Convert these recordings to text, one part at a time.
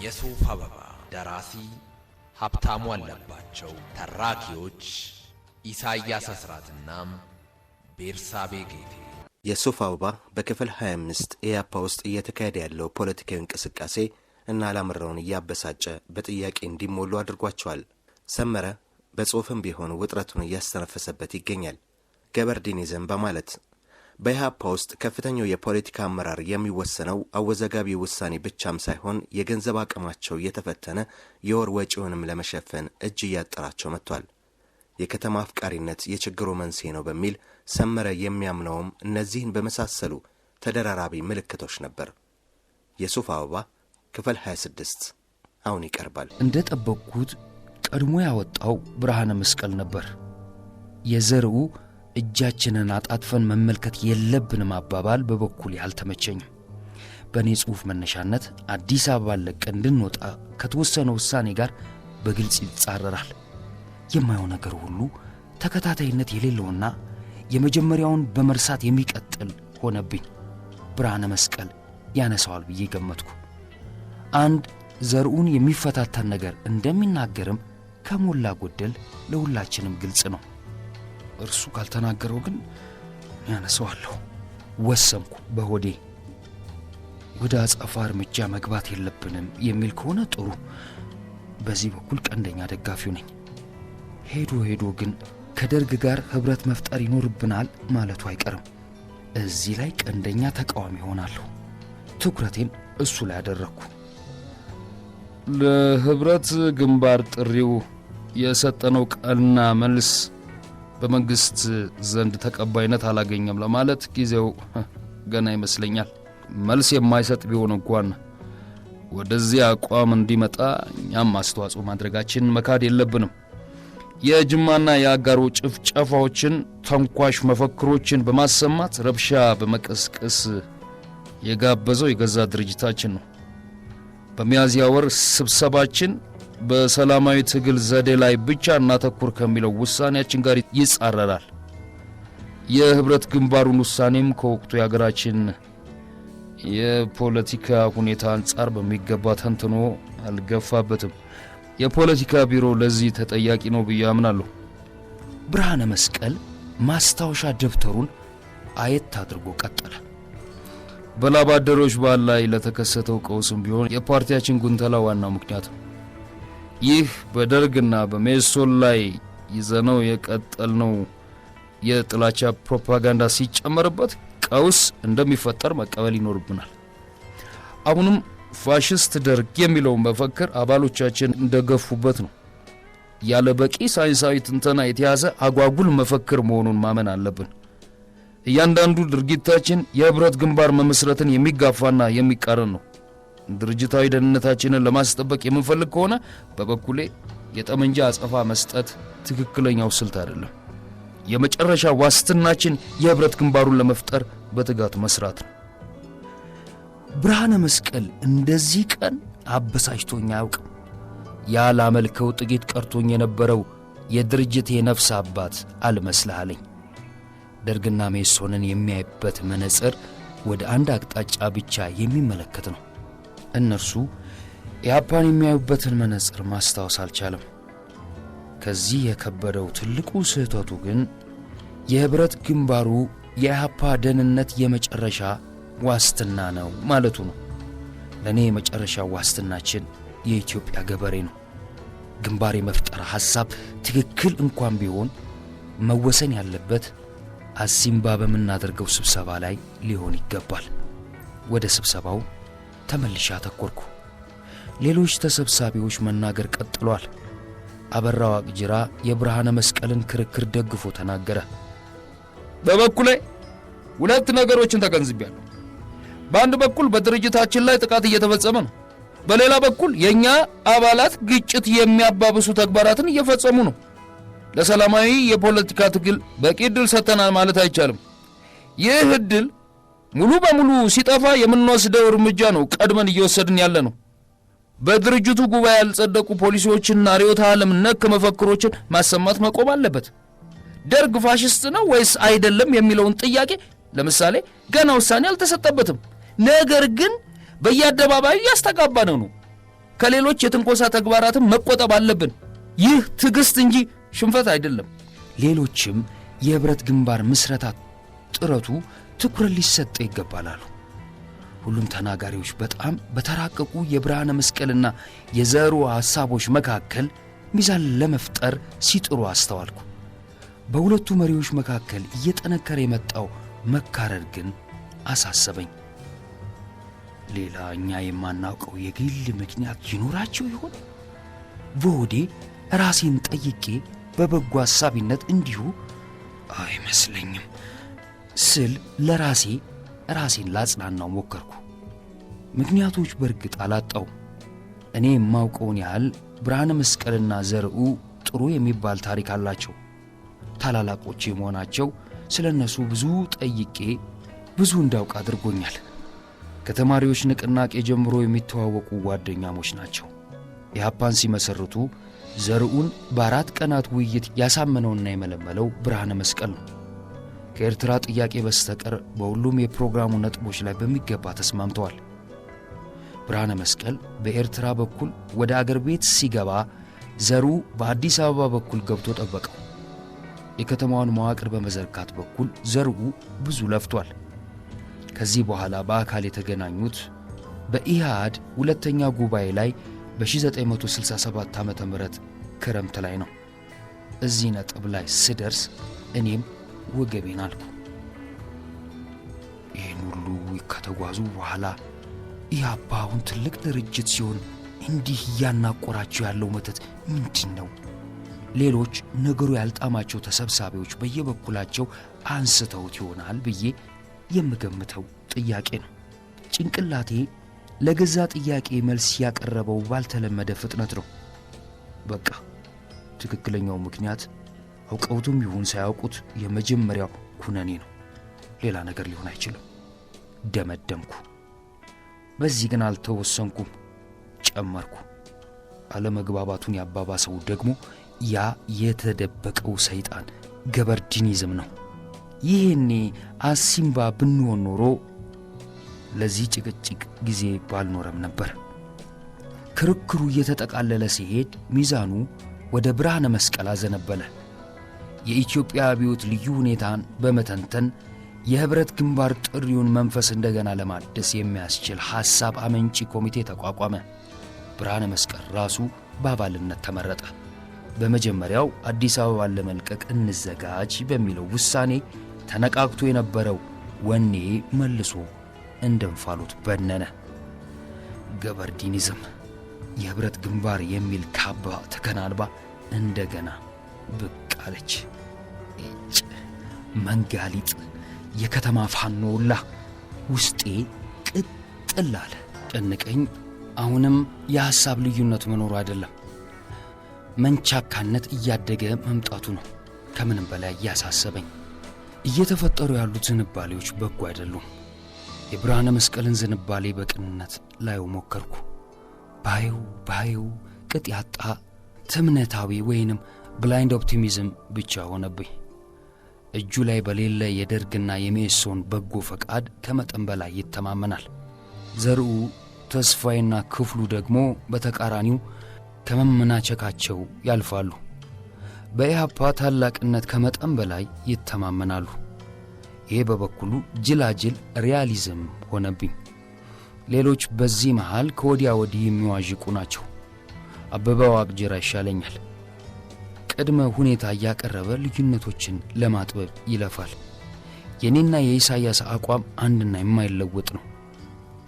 የሱፍ አበባ ደራሲ ሀብታሙ አለባቸው፣ ተራኪዎች ኢሳያስ አስራትና ቤርሳቤ ጌቴ። የሱፍ አበባ በክፍል 25 ኢያፓ ውስጥ እየተካሄደ ያለው ፖለቲካዊ እንቅስቃሴ እና አላምራውን እያበሳጨ በጥያቄ እንዲሞሉ አድርጓቸዋል። ሰመረ በጽሁፍም ቢሆን ውጥረቱን እያስተነፈሰበት ይገኛል። ገበርዲኒዝም በማለት በኢያፓ ውስጥ ከፍተኛው የፖለቲካ አመራር የሚወሰነው አወዛጋቢ ውሳኔ ብቻም ሳይሆን የገንዘብ አቅማቸው እየተፈተነ የወር ወጪውንም ለመሸፈን እጅ እያጠራቸው መጥቷል። የከተማ አፍቃሪነት የችግሩ መንስኤ ነው በሚል ሰመረ የሚያምነውም እነዚህን በመሳሰሉ ተደራራቢ ምልክቶች ነበር። የሱፍ አበባ ክፍል 26 አሁን ይቀርባል። እንደጠበቅኩት ቀድሞ ያወጣው ብርሃነ መስቀል ነበር። የዘርኡ እጃችንን አጣጥፈን መመልከት የለብንም አባባል በበኩል ያልተመቸኝም። በእኔ ጽሑፍ መነሻነት አዲስ አበባ ለቀን እንድንወጣ ከተወሰነ ውሳኔ ጋር በግልጽ ይጻረራል። የማየው ነገር ሁሉ ተከታታይነት የሌለውና የመጀመሪያውን በመርሳት የሚቀጥል ሆነብኝ። ብርሃነ መስቀል ያነሳዋል ብዬ ገመትኩ። አንድ ዘርኡን የሚፈታተን ነገር እንደሚናገርም ከሞላ ጎደል ለሁላችንም ግልጽ ነው። እርሱ ካልተናገረው ግን ያነሳዋለሁ ወሰንኩ በሆዴ። ወደ አጸፋ እርምጃ መግባት የለብንም የሚል ከሆነ ጥሩ፣ በዚህ በኩል ቀንደኛ ደጋፊው ነኝ። ሄዶ ግን ከደርግ ጋር ህብረት መፍጠር ይኖርብናል ማለቱ አይቀርም። እዚህ ላይ ቀንደኛ ተቃዋሚ ሆናለሁ። ትኩረቴን እሱ ላይ አደረኩ። ለህብረት ግንባር ጥሪው የሰጠነው ቃልና መልስ በመንግስት ዘንድ ተቀባይነት አላገኘም ለማለት ጊዜው ገና ይመስለኛል። መልስ የማይሰጥ ቢሆን እንኳን ወደዚህ አቋም እንዲመጣ እኛም አስተዋጽኦ ማድረጋችን መካድ የለብንም። የጅማና የአጋሮ ጭፍጨፋዎችን፣ ተንኳሽ መፈክሮችን በማሰማት ረብሻ በመቀስቀስ የጋበዘው የገዛ ድርጅታችን ነው። በሚያዝያ ወር ስብሰባችን በሰላማዊ ትግል ዘዴ ላይ ብቻ እናተኩር ከሚለው ውሳኔያችን ጋር ይጻረራል። የህብረት ግንባሩን ውሳኔም ከወቅቱ የሀገራችን የፖለቲካ ሁኔታ አንጻር በሚገባ ተንትኖ አልገፋበትም። የፖለቲካ ቢሮ ለዚህ ተጠያቂ ነው ብዬ አምናለሁ። ብርሃነ መስቀል ማስታወሻ ደብተሩን አየት አድርጎ ቀጠለ። በላባደሮች በዓል ላይ ለተከሰተው ቀውስም ቢሆን የፓርቲያችን ጉንተላ ዋናው ምክንያት ነው። ይህ በደርግና በሜሶን ላይ ይዘነው የቀጠልነው የጥላቻ ፕሮፓጋንዳ ሲጨመርበት ቀውስ እንደሚፈጠር መቀበል ይኖርብናል። አሁንም ፋሽስት ደርግ የሚለውን መፈክር አባሎቻችን እንደገፉበት ነው። ያለ በቂ ሳይንሳዊ ትንተና የተያዘ አጓጉል መፈክር መሆኑን ማመን አለብን። እያንዳንዱ ድርጊታችን የህብረት ግንባር መመስረትን የሚጋፋና የሚቃረን ነው። ድርጅታዊ ደህንነታችንን ለማስጠበቅ የምንፈልግ ከሆነ በበኩሌ የጠመንጃ አጸፋ መስጠት ትክክለኛው ስልት አይደለም። የመጨረሻ ዋስትናችን የህብረት ግንባሩን ለመፍጠር በትጋት መስራት ነው። ብርሃነ መስቀል እንደዚህ ቀን አበሳጭቶኝ አያውቅም። ያላመልከው ጥቂት ቀርቶኝ የነበረው የድርጅት የነፍስ አባት አልመስልሃለኝ። ደርግና ሜሶንን የሚያይበት መነጽር ወደ አንድ አቅጣጫ ብቻ የሚመለከት ነው። እነርሱ ኢያፓን የሚያዩበትን መነጽር ማስታወስ አልቻለም። ከዚህ የከበደው ትልቁ ስህተቱ ግን የህብረት ግንባሩ የኢያፓ ደህንነት የመጨረሻ ዋስትና ነው ማለቱ ነው። ለእኔ የመጨረሻ ዋስትናችን የኢትዮጵያ ገበሬ ነው። ግንባር የመፍጠር ሐሳብ ትክክል እንኳን ቢሆን መወሰን ያለበት አሲምባ በምናደርገው ስብሰባ ላይ ሊሆን ይገባል። ወደ ስብሰባው ተመልሼ አተኮርኩ። ሌሎች ተሰብሳቢዎች መናገር ቀጥሏል። አበራ ዋቅጅራ የብርሃነ መስቀልን ክርክር ደግፎ ተናገረ። በበኩሌ ሁለት ነገሮችን ተገንዝቤያለሁ። በአንድ በኩል በድርጅታችን ላይ ጥቃት እየተፈጸመ ነው። በሌላ በኩል የኛ አባላት ግጭት የሚያባብሱ ተግባራትን እየፈጸሙ ነው። ለሰላማዊ የፖለቲካ ትግል በቂ ዕድል ሰጥተናል ማለት አይቻልም። ይህ ዕድል ሙሉ በሙሉ ሲጠፋ የምንወስደው እርምጃ ነው ቀድመን እየወሰድን ያለ ነው። በድርጅቱ ጉባኤ ያልጸደቁ ፖሊሲዎችና ርዕዮተ ዓለም ነክ መፈክሮችን ማሰማት መቆም አለበት። ደርግ ፋሽስት ነው ወይስ አይደለም የሚለውን ጥያቄ ለምሳሌ ገና ውሳኔ አልተሰጠበትም። ነገር ግን በየአደባባዩ ያስተጋባነው ነው። ከሌሎች የትንኮሳ ተግባራትም መቆጠብ አለብን። ይህ ትዕግስት እንጂ ሽንፈት አይደለም። ሌሎችም የህብረት ግንባር ምስረታ ጥረቱ ትኩረት ሊሰጥ ይገባላሉ። ሁሉም ተናጋሪዎች በጣም በተራቀቁ የብርሃነ መስቀልና የዘሩ ሐሳቦች መካከል ሚዛን ለመፍጠር ሲጥሩ አስተዋልኩ። በሁለቱ መሪዎች መካከል እየጠነከረ የመጣው መካረር ግን አሳሰበኝ። ሌላ እኛ የማናውቀው የግል ምክንያት ይኖራቸው ይሆን? በሆዴ ራሴን ጠይቄ በበጎ ሐሳቢነት እንዲሁ አይመስለኝም ስል ራሴን ላጽናናው ሞከርኩ። ምክንያቶች በርግጥ አላጣው። እኔ የማውቀውን ያህል ብርሃነ መስቀልና ዘርኡ ጥሩ የሚባል ታሪክ አላቸው። ታላላቆቼ መሆናቸው ስለ እነሱ ብዙ ጠይቄ ብዙ እንዳውቅ አድርጎኛል። ከተማሪዎች ንቅናቄ ጀምሮ የሚተዋወቁ ጓደኛሞች ናቸው። ኢህአፓን ሲመሰርቱ ዘርኡን በ4 ቀናት ውይይት ያሳመነውና የመለመለው ብርሃነ መስቀል ነው። ከኤርትራ ጥያቄ በስተቀር በሁሉም የፕሮግራሙ ነጥቦች ላይ በሚገባ ተስማምተዋል። ብርሃነ መስቀል በኤርትራ በኩል ወደ አገር ቤት ሲገባ ዘሩ በአዲስ አበባ በኩል ገብቶ ጠበቀው። የከተማውን መዋቅር በመዘርጋት በኩል ዘርኡ ብዙ ለፍቷል። ከዚህ በኋላ በአካል የተገናኙት በኢህአድ ሁለተኛ ጉባኤ ላይ በ1967 ዓ.ም ክረምት ላይ ነው። እዚህ ነጥብ ላይ ስደርስ እኔም ወገቤን አልኩ። ይህን ሁሉ ከተጓዙ በኋላ ኢህአፓ አሁን ትልቅ ድርጅት ሲሆን እንዲህ እያናቆራቸው ያለው መተት ምንድን ነው? ሌሎች ነገሩ ያልጣማቸው ተሰብሳቢዎች በየበኩላቸው አንስተውት ይሆናል ብዬ የምገምተው ጥያቄ ነው። ጭንቅላቴ ለገዛ ጥያቄ መልስ ያቀረበው ባልተለመደ ፍጥነት ነው። በቃ ትክክለኛው ምክንያት አውቀውትም ይሁን ሳያውቁት የመጀመሪያው ኩነኔ ነው። ሌላ ነገር ሊሆን አይችልም ደመደምኩ። በዚህ ግን አልተወሰንኩም፣ ጨመርኩ። አለመግባባቱን ያባባሰው ደግሞ ያ የተደበቀው ሰይጣን ገበርዲኒዝም ነው። ይሄኔ አሲምባ ብንሆን ኖሮ ለዚህ ጭቅጭቅ ጊዜ ባልኖረም ነበር። ክርክሩ እየተጠቃለለ ሲሄድ ሚዛኑ ወደ ብርሃነ መስቀል አዘነበለ። የኢትዮጵያ አብዮት ልዩ ሁኔታን በመተንተን የህብረት ግንባር ጥሪውን መንፈስ እንደገና ለማደስ የሚያስችል ሐሳብ አመንጪ ኮሚቴ ተቋቋመ። ብርሃነ መስቀል ራሱ በአባልነት ተመረጠ። በመጀመሪያው አዲስ አበባን ለመልቀቅ እንዘጋጅ በሚለው ውሳኔ ተነቃቅቶ የነበረው ወኔ መልሶ እንደ እንፋሎት በነነ። ገበርዲኒዝም የህብረት ግንባር የሚል ካባ ተከናንባ እንደገና ብቅ አለች። መንጋሊጥ የከተማ ፋኖላ ውስጤ ቅጥል አለ። ጨንቀኝ። አሁንም የሐሳብ ልዩነት መኖሩ አይደለም፣ መንቻካነት እያደገ መምጣቱ ነው ከምንም በላይ ያሳሰበኝ። እየተፈጠሩ ያሉት ዝንባሌዎች በጎ አይደሉም። የብርሃነ መስቀልን ዝንባሌ በቅንነት ላየው ሞከርኩ። ባየው ቅጥ ያጣ ትምነታዊ ወይንም ብላይንድ ኦፕቲሚዝም ብቻ ሆነብኝ። እጁ ላይ በሌለ የደርግና የሜሶን በጎ ፈቃድ ከመጠን በላይ ይተማመናል። ዘርኡ ተስፋዬና ክፍሉ ደግሞ በተቃራኒው ከመመናቸካቸው ያልፋሉ። በኢህአፓ ታላቅነት ከመጠን በላይ ይተማመናሉ። ይሄ በበኩሉ ጅላጅል ሪያሊዝም ሆነብኝ። ሌሎች በዚህ መሃል ከወዲያ ወዲህ የሚዋዥቁ ናቸው። አበበ ዋቅጅራ ይሻለኛል። ቅድመ ሁኔታ እያቀረበ ልዩነቶችን ለማጥበብ ይለፋል። የኔና የኢሳያስ አቋም አንድና የማይለወጥ ነው።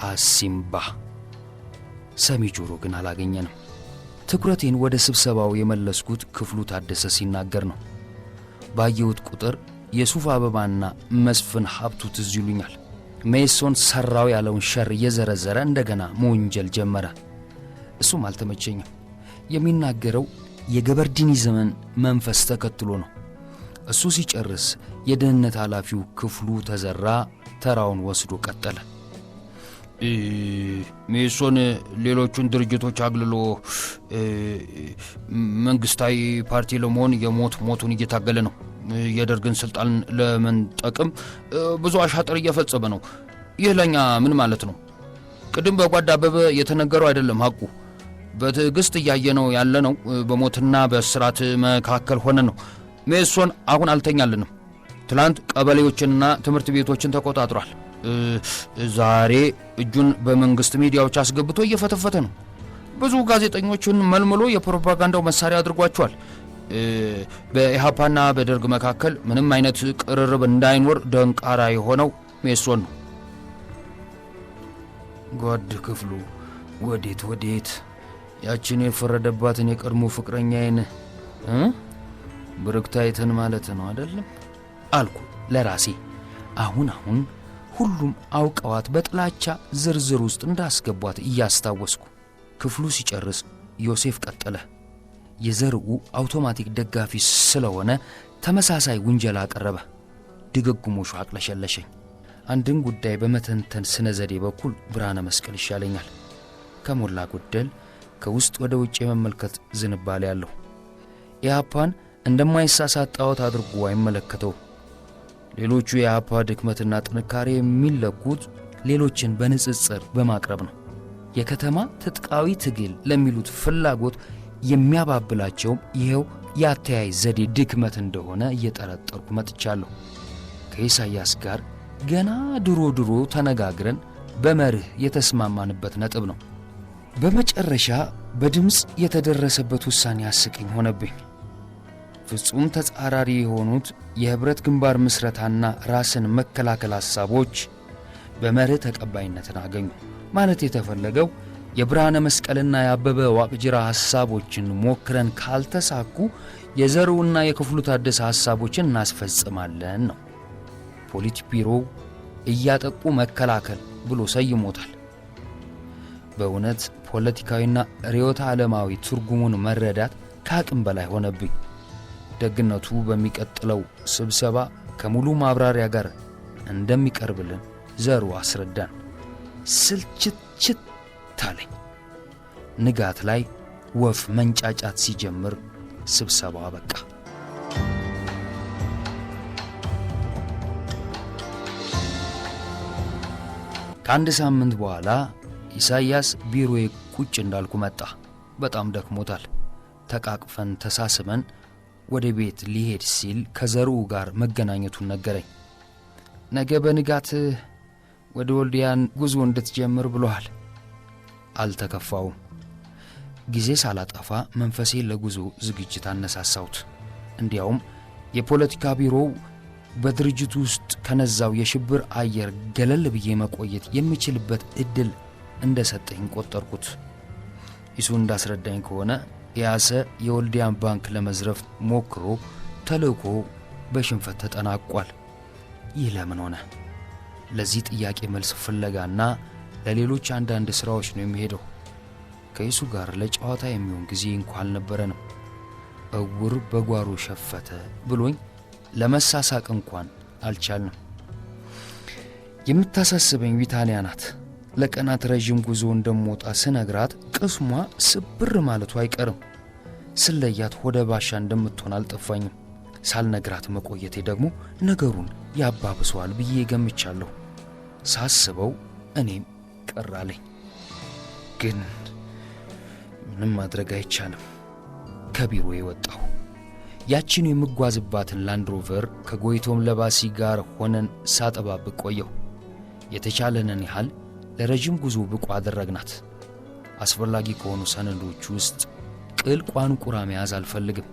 አሲምባ። ሰሚ ጆሮ ግን አላገኘንም። ትኩረቴን ወደ ስብሰባው የመለስኩት ክፍሉ ታደሰ ሲናገር ነው። ባየሁት ቁጥር የሱፍ አበባና መስፍን ሀብቱ ትዝ ይሉኛል። ሜሶን ሰራው ያለውን ሸር እየዘረዘረ እንደገና መወንጀል ጀመረ። እሱም አልተመቸኝም። የሚናገረው የገበርዲኒዝምን መንፈስ ተከትሎ ነው። እሱ ሲጨርስ የደህንነት ኃላፊው ክፍሉ ተዘራ ተራውን ወስዶ ቀጠለ። ሜሶን ሌሎቹን ድርጅቶች አግልሎ መንግስታዊ ፓርቲ ለመሆን ሞቱን እየታገለ ነው። የደርግን ስልጣን ለመንጠቅም ብዙ አሻጥር እየፈጸመ ነው። ይህ ለኛ ምን ማለት ነው? ቅድም በጓዳ አበበ የተነገረው አይደለም ሐቁ። በትዕግስት እያየነው ያለነው በሞትና በእስራት መካከል ሆነን ነው። ሜሶን አሁን አልተኛልንም። ትላንት ቀበሌዎችንና ትምህርት ቤቶችን ተቆጣጥሯል። ዛሬ እጁን በመንግስት ሚዲያዎች አስገብቶ እየፈተፈተ ነው። ብዙ ጋዜጠኞችን መልምሎ የፕሮፓጋንዳው መሳሪያ አድርጓቸዋል። በኢሃፓና በደርግ መካከል ምንም አይነት ቅርርብ እንዳይኖር ደንቃራ የሆነው ሜሶን ነው። ጓድ ክፍሉ ወዴት ያችን የፈረደባትን የቀድሞ ፍቅረኛዬን ብርክታይትን ማለት ነው አይደለም አልኩ ለራሴ። አሁን ሁሉም አውቀዋት በጥላቻ ዝርዝር ውስጥ እንዳስገቧት እያስታወስኩ። ክፍሉ ሲጨርስ ዮሴፍ ቀጠለ። የዘርኡ አውቶማቲክ ደጋፊ ስለሆነ ተመሳሳይ ውንጀላ አቀረበ። ድግግሞሹ አቅለሸለሸኝ። አንድን ጉዳይ በመተንተን ስነ ዘዴ በኩል ብርሃነ መስቀል ይሻለኛል። ከሞላ ጎደል ከውስጥ ወደ ውጭ የመመልከት ዝንባሌ ያለው። ኢህአፓን እንደማይሳሳት ጣዖት አድርጎ አይመለከተው። ሌሎቹ የኢህአፓ ድክመትና ጥንካሬ የሚለኩት ሌሎችን በንጽጽር በማቅረብ ነው። የከተማ ትጥቃዊ ትግል ለሚሉት ፍላጎት የሚያባብላቸውም ይሄው የአተያይ ዘዴ ድክመት እንደሆነ እየጠረጠርኩ መጥቻለሁ። ከኢሳያስ ጋር ገና ድሮ ተነጋግረን በመርህ የተስማማንበት ነጥብ ነው። በመጨረሻ በድምፅ የተደረሰበት ውሳኔ አስቂኝ ሆነብኝ። ፍጹም ተጻራሪ የሆኑት የህብረት ግንባር ምስረታና ራስን መከላከል ሐሳቦች በመርህ ተቀባይነትን አገኙ። ማለት የተፈለገው የብርሃነ መስቀልና የአበበ ዋቅጅራ ሐሳቦችን ሞክረን ካልተሳኩ የዘሩና የክፍሉ ታደሰ ሐሳቦችን እናስፈጽማለን ነው። ፖሊት ቢሮ እያጠቁ መከላከል ብሎ ሰይሞታል። በእውነት ፖለቲካዊና ርዕዮተ ዓለማዊ ትርጉሙን መረዳት ከአቅም በላይ ሆነብኝ። ደግነቱ በሚቀጥለው ስብሰባ ከሙሉ ማብራሪያ ጋር እንደሚቀርብልን ዘሩ አስረዳን። ስልችት ታለኝ። ንጋት ላይ ወፍ መንጫጫት ሲጀምር ስብሰባው አበቃ። ከአንድ ሳምንት በኋላ ኢሳያስ ቢሮዬ ቁጭ እንዳልኩ መጣ። በጣም ደክሞታል። ተቃቅፈን ተሳስመን ወደ ቤት ሊሄድ ሲል ከዘሩ ጋር መገናኘቱን ነገረኝ። ነገ በንጋት ወደ ወልዲያን ጉዞ እንድትጀምር ብሎሃል። አልተከፋውም። ጊዜ ሳላጠፋ መንፈሴ ለጉዞ ዝግጅት አነሳሳሁት። እንዲያውም የፖለቲካ ቢሮው በድርጅቱ ውስጥ ከነዛው የሽብር አየር ገለል ብዬ መቆየት የሚችልበት እድል እንደሰጠኝ ቆጠርኩት። ይሱ እንዳስረዳኝ ከሆነ ያሰ የወልዲያን ባንክ ለመዝረፍ ሞክሮ ተልእኮ በሽንፈት ተጠናቋል። ይህ ለምን ሆነ? ለዚህ ጥያቄ መልስ ፍለጋና ለሌሎች አንዳንድ ስራዎች ነው የሚሄደው። ከይሱ ጋር ለጨዋታ የሚሆን ጊዜ እንኳን አልነበረንም። እውር በጓሮ ሸፈተ ብሎኝ ለመሳሳቅ እንኳን አልቻልንም። የምታሳስበኝ ቢታንያ ናት። ለቀናት ረዥም ጉዞ እንደምወጣ ስነግራት ቅስሟ ስብር ማለቱ አይቀርም። ስለያት ሆደ ባሻ እንደምትሆን አልጠፋኝም። ሳልነግራት መቆየቴ ደግሞ ነገሩን ያባብሰዋል ብዬ ገምቻለሁ። ሳስበው እኔም ቀራለኝ። ግን ምንም ማድረግ አይቻልም። ከቢሮ የወጣሁ ያችን የምጓዝባትን ላንድሮቨር ከጎይቶም ለባሲ ጋር ሆነን ሳጠባብቅ ቆየሁ። የተቻለንን ያህል ለረጅም ጉዞ ብቁ አደረግናት። አስፈላጊ ከሆኑ ሰነዶች ውስጥ ቅል ቋንቁራ መያዝ አልፈልግም።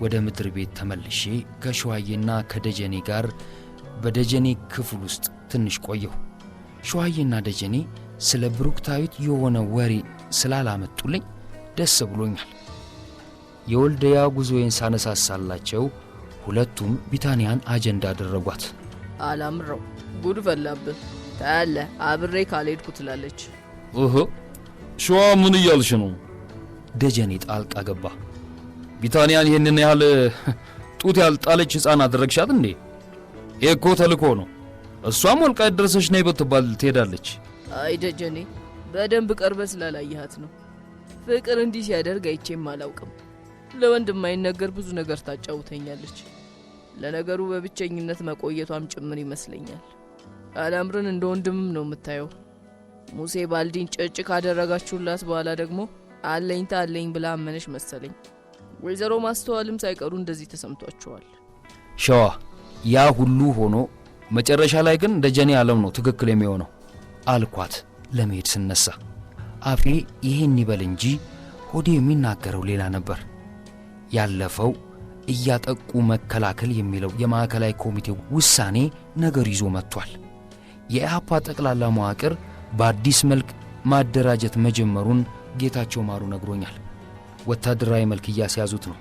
ወደ ምድር ቤት ተመልሼ ከሸዋዬና ከደጀኔ ጋር በደጀኔ ክፍል ውስጥ ትንሽ ቆየሁ። ሸዋዬና ደጀኔ ስለ ብሩክታዊት የሆነ ወሬ ስላላመጡልኝ ደስ ብሎኛል። የወልደያ ጉዞዬን ሳነሳሳላቸው ሁለቱም ቢታንያን አጀንዳ አደረጓት። አላምረው ጉድ ፈላብህ ታያለህ፣ አብሬ ካልሄድኩ ትላለች። ሸዋ ምን እያልሽ ነው? ደጀኔ ጣልቃ ገባ። ቢታንያን ይህንን ያህል ጡት ያልጣለች ሕፃን አደረግሻት እንዴ? ይህ እኮ ተልኮ ነው። እሷም ወልቃይት ደርሰሽ ነይ ብትባል ትሄዳለች። አይ ደጀኔ፣ በደንብ ቀርበህ ስላላየሃት ነው። ፍቅር እንዲህ ሲያደርግ አይቼም አላውቅም። ለወንድ የማይነገር ብዙ ነገር ታጫውተኛለች። ለነገሩ በብቸኝነት መቆየቷም ጭምር ይመስለኛል። አላምርን እንደ ወንድምም ነው የምታየው። ሙሴ ባልዲን ጨጭ ካደረጋችሁላት በኋላ ደግሞ አለኝታ አለኝ ብላ አመነሽ መሰለኝ። ወይዘሮ ማስተዋልም ሳይቀሩ እንደዚህ ተሰምቷቸዋል። ሸዋ ያ ሁሉ ሆኖ መጨረሻ ላይ ግን እንደ ጀኔ ዓለም ነው ትክክል የሚሆነው አልኳት ለመሄድ ስነሳ። አፌ ይሄን ይበል እንጂ ሆዴ የሚናገረው ሌላ ነበር። ያለፈው እያጠቁ መከላከል የሚለው የማዕከላዊ ኮሚቴው ውሳኔ ነገር ይዞ መጥቷል። የኢህአፓ ጠቅላላ መዋቅር በአዲስ መልክ ማደራጀት መጀመሩን ጌታቸው ማሩ ነግሮኛል። ወታደራዊ መልክ እያስያዙት ነው።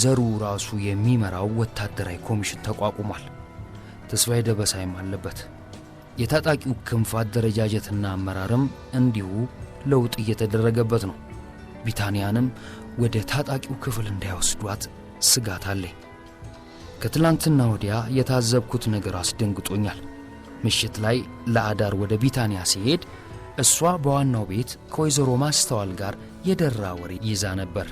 ዘሩ ራሱ የሚመራው ወታደራዊ ኮሚሽን ተቋቁሟል። ተስፋዬ ደበሳይም አለበት። የታጣቂው ክንፍ አደረጃጀትና አመራርም እንዲሁ ለውጥ እየተደረገበት ነው። ቢታንያንም ወደ ታጣቂው ክፍል እንዳይወስዷት ስጋት አለኝ። ከትላንትና ወዲያ የታዘብኩት ነገር አስደንግጦኛል። ምሽት ላይ ለአዳር ወደ ቢታንያ ሲሄድ እሷ በዋናው ቤት ከወይዘሮ ማስተዋል ጋር የደራ ወሬ ይዛ ነበር።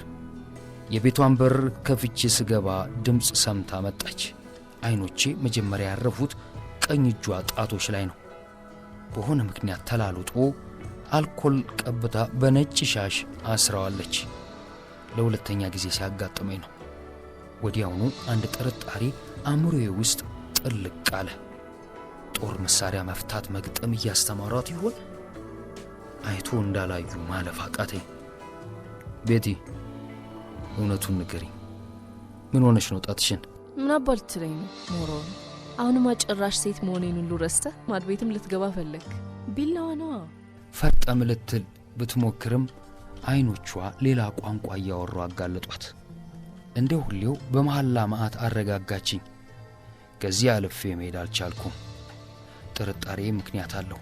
የቤቷን በር ከፍቼ ስገባ ድምፅ ሰምታ መጣች። አይኖቼ መጀመሪያ ያረፉት ቀኝ እጇ ጣቶች ላይ ነው። በሆነ ምክንያት ተላልጦ አልኮል ቀብታ በነጭ ሻሽ አስራዋለች። ለሁለተኛ ጊዜ ሲያጋጥመኝ ነው። ወዲያውኑ አንድ ጥርጣሬ አእምሮዬ ውስጥ ጥልቅ አለ። ጦር መሳሪያ መፍታት መግጠም እያስተማሯት ይሆን? አይቶ እንዳላዩ ማለፍ አቃተኝ። ቤቲ እውነቱን ንገሪኝ፣ ምን ሆነሽ ነው ጣትሽን? ምን አባል ትለኝ ነው ሞሮ? አሁንማ ጭራሽ ሴት መሆኔን ሁሉ ረስተህ ማድቤትም ልትገባ ፈለግ? ቢላዋ ነዋ። ፈርጠም ልትል ብትሞክርም አይኖቿ ሌላ ቋንቋ እያወሩ አጋለጧት። እንደ ሁሌው በመሐላ መዓት አረጋጋችኝ። ከዚህ አልፌ መሄድ አልቻልኩም። ጥርጣሬ ምክንያት አለው።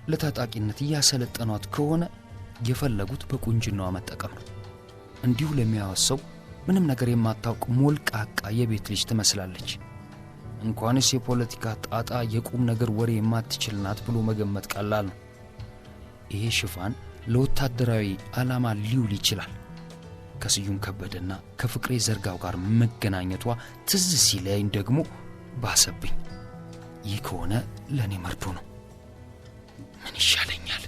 ለታጣቂነት እያሰለጠኗት ከሆነ የፈለጉት በቁንጅናዋ መጠቀም ነው። እንዲሁ ለሚያወሰው ምንም ነገር የማታውቅ ሞልቃቃ የቤት ልጅ ትመስላለች። እንኳንስ የፖለቲካ ጣጣ የቁም ነገር ወሬ የማትችል ናት ብሎ መገመት ቀላል ነው። ይሄ ሽፋን ለወታደራዊ ዓላማ ሊውል ይችላል። ከስዩም ከበደና ከፍቅሬ ዘርጋው ጋር መገናኘቷ ትዝ ሲለኝ ደግሞ ባሰብኝ። ይህ ከሆነ ለእኔ መርዶ ነው። ምን ይሻለኛል?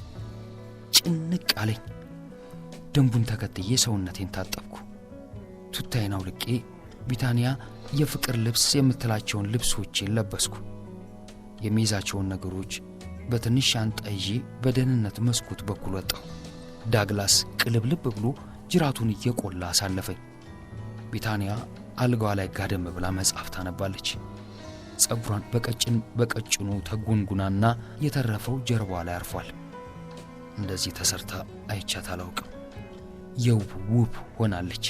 ጭንቅ አለኝ። ደንቡን ተከትዬ ሰውነቴን ታጠብኩ። ቱታዬን አውልቄ ቢታንያ የፍቅር ልብስ የምትላቸውን ልብሶቼን ለበስኩ። የሚይዛቸውን ነገሮች በትንሽ ሻንጣ ይዤ በደህንነት መስኮት በኩል ወጣሁ። ዳግላስ ቅልብልብ ብሎ ጅራቱን እየቆላ አሳለፈኝ። ቢታንያ አልጋዋ ላይ ጋደም ብላ መጽሐፍ ታነባለች። ጸጉሯን በቀጭኑ ተጎንጉናና የተረፈው ጀርባዋ ላይ አርፏል። እንደዚህ ተሰርታ አይቻት አላውቅም። የውብ ውብ ሆናለች።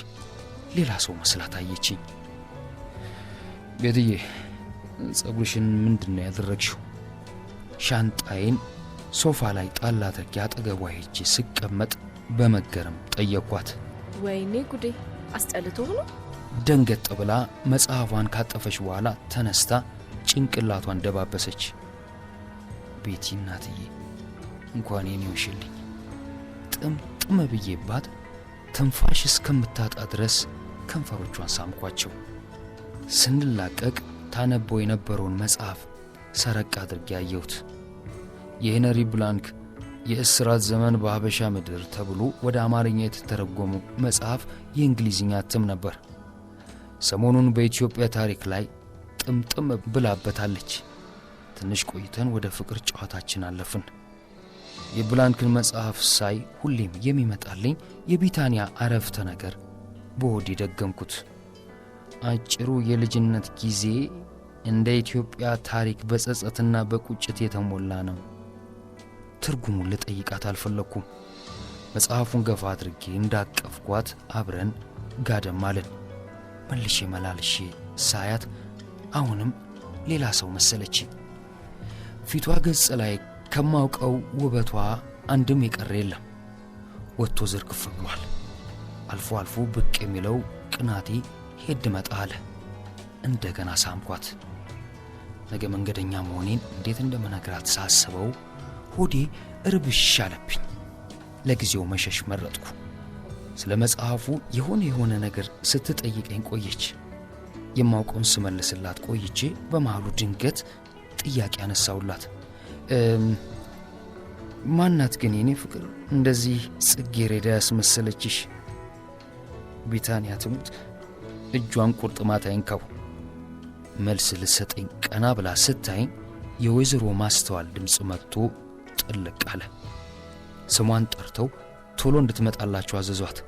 ሌላ ሰው መስላ ታየችኝ። ቤትዬ ጸጉርሽን ምንድነው ያደረግሽው? ሻንጣዬን ሶፋ ላይ ጣል አድርጌ አጠገቧ ሄጄ ስቀመጥ በመገረም ጠየኳት። ወይኔ ጉዴ፣ አስጠልቶ ነው? ደንገጥ ብላ መጽሐፏን ካጠፈች በኋላ ተነስታ ጭንቅላቷን ደባበሰች። ቤቲ እናትዬ እንኳን የኔውሽልኝ። ጥምጥም ብዬባት ትንፋሽ እስከምታጣ ድረስ ከንፈሮቿን ሳምኳቸው። ስንላቀቅ ታነበው የነበረውን መጽሐፍ ሰረቅ አድርጌ ያየሁት የሄነሪ ብላንክ የእስራት ዘመን በሀበሻ ምድር ተብሎ ወደ አማርኛ የተተረጎሙ መጽሐፍ የእንግሊዝኛ እትም ነበር። ሰሞኑን በኢትዮጵያ ታሪክ ላይ ጥምጥም ብላበታለች። ትንሽ ቆይተን ወደ ፍቅር ጨዋታችን አለፍን። የብላንክን መጽሐፍ ሳይ ሁሌም የሚመጣልኝ የቢታንያ አረፍተ ነገር በሆዴ ደገምኩት። አጭሩ የልጅነት ጊዜ እንደ ኢትዮጵያ ታሪክ በጸጸትና በቁጭት የተሞላ ነው። ትርጉሙን ልጠይቃት አልፈለኩም። መጽሐፉን ገፋ አድርጌ እንዳቀፍኳት አብረን ጋደም አለን። መልሼ መላልሼ ሳያት አሁንም ሌላ ሰው መሰለችኝ። ፊቷ ገጽ ላይ ከማውቀው ውበቷ አንድም የቀረ የለም። ወጥቶ ዝርግፍ ብሏል። አልፎ አልፎ ብቅ የሚለው ቅናቴ ሄድ መጣ አለ። እንደገና ሳምኳት። ነገ መንገደኛ መሆኔን እንዴት እንደምነግራት ሳስበው ሆዴ እርብሽ አለብኝ። ለጊዜው መሸሽ መረጥኩ። ስለ መጽሐፉ የሆነ ነገር ስትጠይቀኝ ቆየች። የማውቀውን ስመልስላት ቆይቼ በመሃሉ ድንገት ጥያቄ አነሳውላት። ማናት ግን የኔ ፍቅር እንደዚህ ጽጌረዳ ያስመሰለችሽ? ቢታንያ ትሙት እጇን ቁርጥማት አይንካው። መልስ ልሰጠኝ ቀና ብላ ስታይኝ የወይዘሮ ማስተዋል ድምፅ መጥቶ ጥልቅ አለ። ስሟን ጠርተው ቶሎ እንድትመጣላቸው አዘዟት።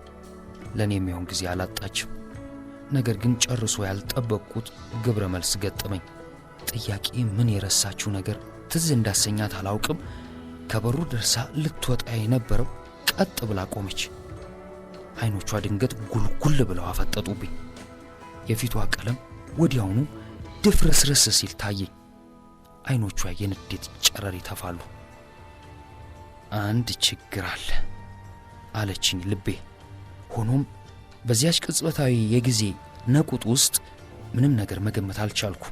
ለእኔ የሚሆን ጊዜ አላጣችም። ነገር ግን ጨርሶ ያልጠበቅኩት ግብረ መልስ ገጠመኝ። ጥያቄ ምን የረሳችው ነገር ትዝ እንዳሰኛት አላውቅም። ከበሩ ደርሳ ልትወጣ የነበረው ቀጥ ብላ ቆመች። አይኖቿ ድንገት ጉልጉል ብለው አፈጠጡብኝ። የፊቷ ቀለም ወዲያውኑ ድፍርስርስ ሲል ታየኝ። አይኖቿ የንዴት ጨረር ይተፋሉ። አንድ ችግር አለ አለችኝ ልቤ። ሆኖም በዚያች ቅጽበታዊ የጊዜ ነቁጥ ውስጥ ምንም ነገር መገመት አልቻልኩ።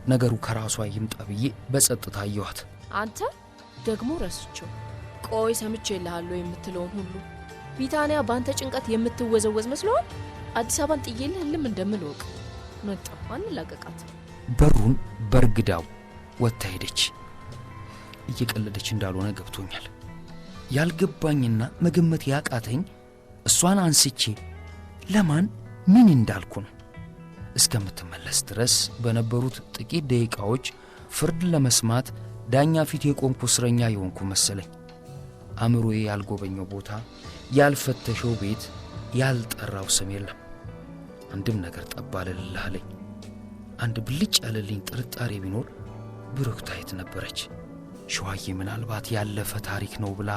ነገሩ ከራሷ ይምጣ ብዬ በጸጥታ አየኋት። አንተ ደግሞ ረስቸው። ቆይ ሰምቼ ይልሃለሁ የምትለውን ሁሉ ቢታንያ ባንተ ጭንቀት የምትወዘወዝ መስሎሃል? አዲስ አበባን ጥዬልህ ልም እንደምልወቅ መጣሁ። አንላቀቃት። በሩን በርግዳው ወጥታ ሄደች። እየቀለደች እንዳልሆነ ገብቶኛል። ያልገባኝና መገመት ያቃተኝ እሷን አንስቼ ለማን ምን እንዳልኩ ነው። እስከምትመለስ ድረስ በነበሩት ጥቂት ደቂቃዎች ፍርድ ለመስማት ዳኛ ፊት የቆምኩ እስረኛ የሆንኩ መሰለኝ። አእምሮዬ ያልጎበኘው ቦታ፣ ያልፈተሸው ቤት፣ ያልጠራው ስም የለም። አንድም ነገር ጠባለልህ አለኝ። አንድ ብልጭ ያለልኝ ጥርጣሬ ቢኖር ብሩክታይት ነበረች። ሸዋዬ ምናልባት ያለፈ ታሪክ ነው ብላ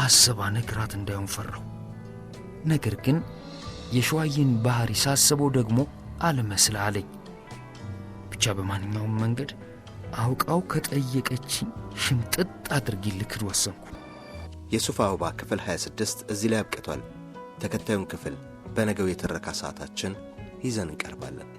አስባ ነግራት እንዳይሆን ፈራሁ። ነገር ግን የሸዋዬን ባህሪ ሳስበው ደግሞ አልመስል አለኝ። ብቻ በማንኛውም መንገድ አውቃው ከጠየቀችኝ ሽምጥጥ አድርጌ ልክድ ወሰንኩ። የሱፍ አበባ ክፍል 26 እዚህ ላይ አብቅቷል። ተከታዩን ክፍል በነገው የትረካ ሰዓታችን ይዘን እንቀርባለን።